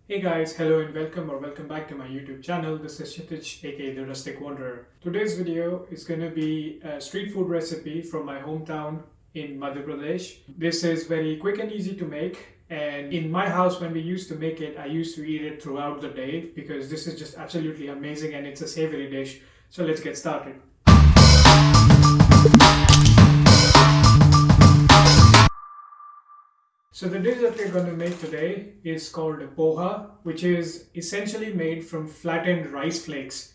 Hey guys, hello and welcome back to my YouTube channel. This is Kshitij, aka The Rustic Wanderer. Today's video is going to be a street food recipe from my hometown in Madhya Pradesh. This is very quick and easy to make, and in my house when we used to make it, I used to eat it throughout the day because this is just absolutely amazing and it's a savory dish. So let's get started. So the dish that we're going to make today is called poha, which is essentially made from flattened rice flakes.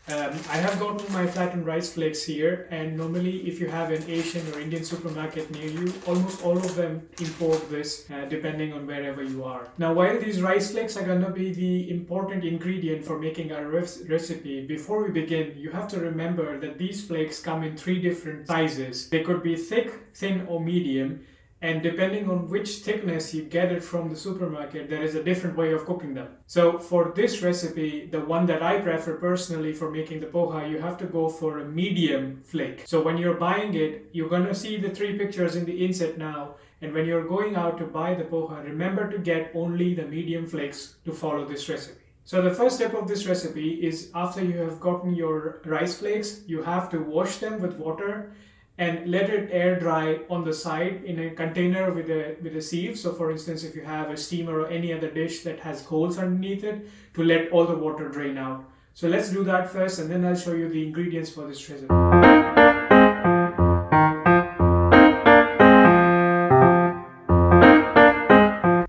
I have gotten my flattened rice flakes here, and normally if you have an Asian or Indian supermarket near you, almost all of them import this depending on wherever you are. Now while these rice flakes are going to be the important ingredient for making our recipe, before we begin, you have to remember that these flakes come in three different sizes. They could be thick, thin or medium. And depending on which thickness you get it from the supermarket, there is a different way of cooking them. So for this recipe, the one that I prefer personally for making the poha, you have to go for a medium flake. So when you're buying it, you're going to see the three pictures in the inset now. And when you're going out to buy the poha, remember to get only the medium flakes to follow this recipe. So the first step of this recipe is after you have gotten your rice flakes, you have to wash them with water and let it air dry on the side in a container with a sieve. So for instance, if you have a steamer or any other dish that has holes underneath it, to let all the water drain out. So let's do that first, and then I'll show you the ingredients for this recipe.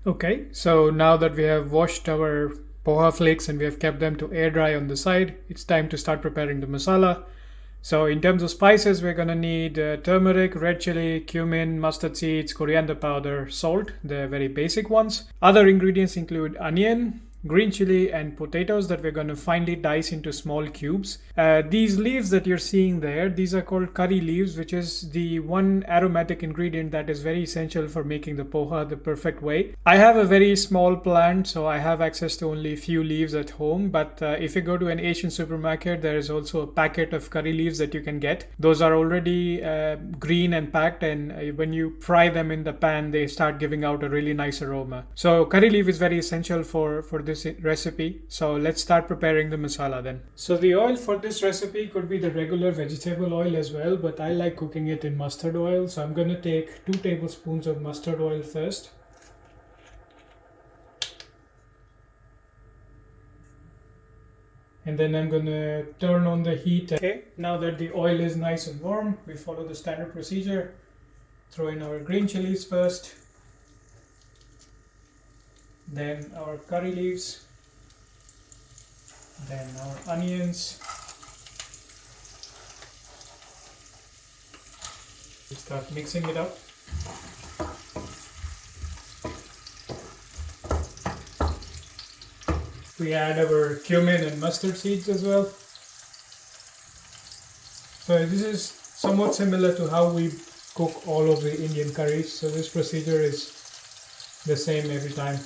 Okay, so now that we have washed our poha flakes and we have kept them to air dry on the side, it's time to start preparing the masala. So in terms of spices, we're going to need turmeric, red chili, cumin, mustard seeds, coriander powder, salt, the very basic ones. Other ingredients include onion, green chili and potatoes that we're going to finely dice into small cubes. These leaves that you're seeing there, these are called curry leaves, which is the one aromatic ingredient that is very essential for making the poha the perfect way. I have a very small plant, so I have access to only a few leaves at home, but if you go to an Asian supermarket, there is also a packet of curry leaves that you can get. Those are already green and packed, and when you fry them in the pan, they start giving out a really nice aroma. So curry leaf is very essential for this recipe. So let's start preparing the masala then. So the oil for this recipe could be the regular vegetable oil as well, but I like cooking it in mustard oil. So I'm going to take 2 tablespoons of mustard oil first. And then I'm going to turn on the heat. Okay, now that the oil is nice and warm, we follow the standard procedure. Throw in our green chilies first, then our curry leaves, then our onions. We start mixing it up. We add our cumin and mustard seeds as well. So this is somewhat similar to how we cook all of the Indian curries. So this procedure is the same every time.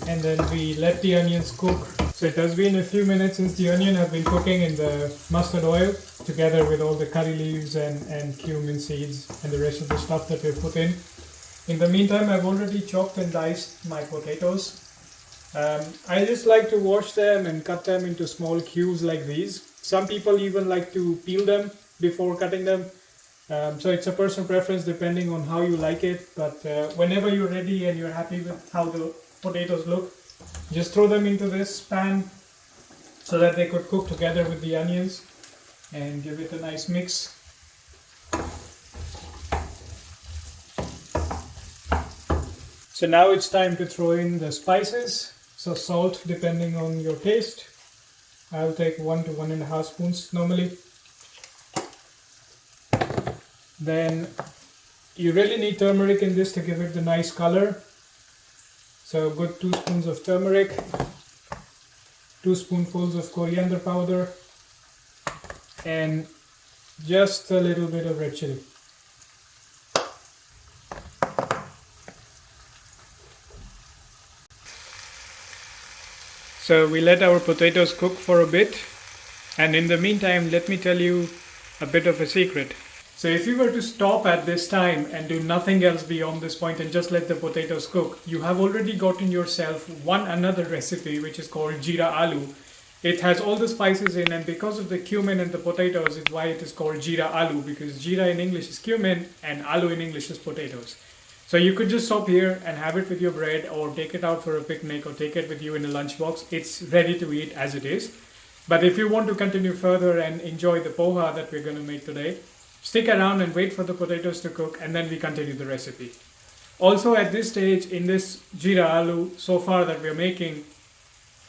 And then we let the onions cook. So it has been a few minutes since the onion have been cooking in the mustard oil together with all the curry leaves and cumin seeds and the rest of the stuff that we've put in. In the meantime, I've already chopped and diced my potatoes. I just like to wash them and cut them into small cubes like these. Some people even like to peel them before cutting them. So it's a personal preference depending on how you like it. But whenever you're ready and you're happy with how the potatoes look, just throw them into this pan so that they could cook together with the onions and give it a nice mix. So now it's time to throw in the spices. So salt depending on your taste. I'll take 1 to 1.5 spoons normally. Then you really need turmeric in this to give it the nice color. So a good 2 spoons of turmeric, 2 spoonfuls of coriander powder, and just a little bit of red chili. So we let our potatoes cook for a bit, and in the meantime, let me tell you a bit of a secret. So if you were to stop at this time and do nothing else beyond this point and just let the potatoes cook, you have already gotten yourself one another recipe which is called jeera aloo. It has all the spices in, and because of the cumin and the potatoes is why it is called jeera aloo, because jeera in English is cumin and aloo in English is potatoes. So you could just stop here and have it with your bread, or take it out for a picnic, or take it with you in a lunchbox. It's ready to eat as it is. But if you want to continue further and enjoy the poha that we're going to make today, stick around and wait for the potatoes to cook, and then we continue the recipe. Also at this stage in this jeera aloo so far that we're making,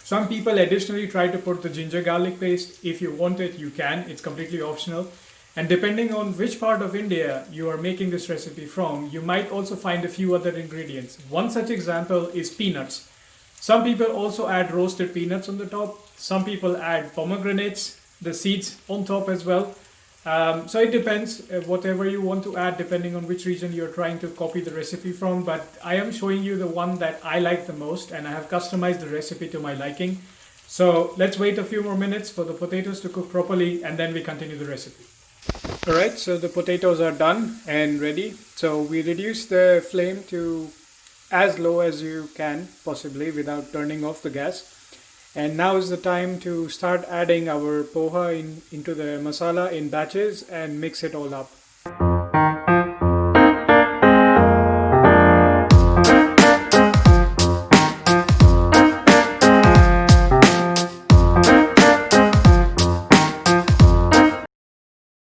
some people additionally try to put the ginger garlic paste. If you want it, you can. It's completely optional. And depending on which part of India you are making this recipe from, you might also find a few other ingredients. One such example is peanuts. Some people also add roasted peanuts on the top. Some people add pomegranates, the seeds on top as well. So it depends, whatever you want to add depending on which region you're trying to copy the recipe from. But I am showing you the one that I like the most, and I have customized the recipe to my liking. So let's wait a few more minutes for the potatoes to cook properly, and then we continue the recipe. Alright, so the potatoes are done and ready. So we reduce the flame to as low as you can possibly without turning off the gas. And now is the time to start adding our poha into the masala in batches and mix it all up.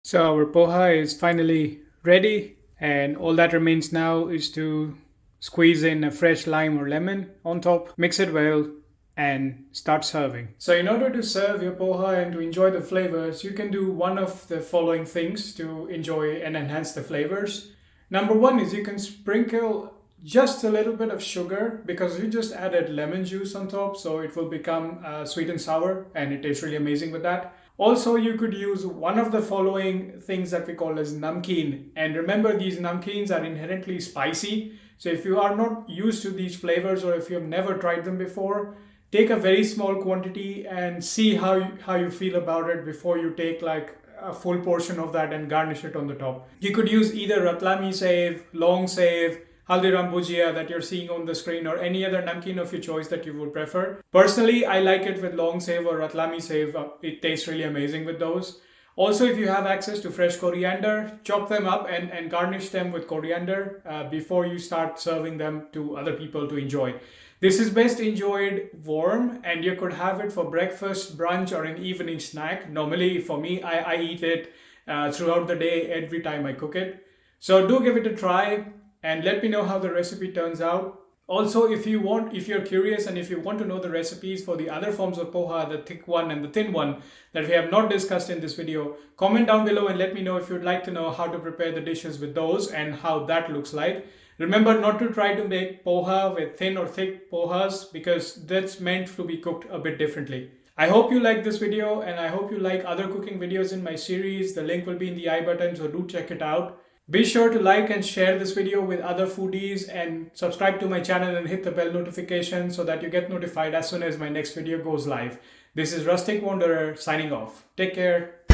So our poha is finally ready, and all that remains now is to squeeze in a fresh lime or lemon on top, mix it well, and start serving. So in order to serve your poha and to enjoy the flavors, you can do one of the following things to enjoy and enhance the flavors. Number one is you can sprinkle just a little bit of sugar, because you just added lemon juice on top, so it will become sweet and sour, and it tastes really amazing with that. Also, you could use one of the following things that we call as namkeen. And remember, these namkeens are inherently spicy. So if you are not used to these flavors, or if you have never tried them before, take a very small quantity and see how you feel about it before you take like a full portion of that and garnish it on the top. You could use either Ratlami Sev, Long Sev, Haldiram Bhujia that you're seeing on the screen, or any other namkeen of your choice that you would prefer. Personally, I like it with Long Sev or Ratlami Sev. It tastes really amazing with those. Also, if you have access to fresh coriander, chop them up and garnish them with coriander before you start serving them to other people to enjoy. This is best enjoyed warm, and you could have it for breakfast, brunch, or an evening snack. Normally, for me, I eat it throughout the day every time I cook it. So do give it a try and let me know how the recipe turns out. Also, if you're curious and if you want to know the recipes for the other forms of poha, the thick one and the thin one that we have not discussed in this video, comment down below and let me know if you'd like to know how to prepare the dishes with those and how that looks like. Remember not to try to make poha with thin or thick pohas, because that's meant to be cooked a bit differently. I hope you like this video, and I hope you like other cooking videos in my series. The link will be in the I button, so do check it out. Be sure to like and share this video with other foodies, and subscribe to my channel and hit the bell notification so that you get notified as soon as my next video goes live. This is Rustic Wanderer signing off. Take care.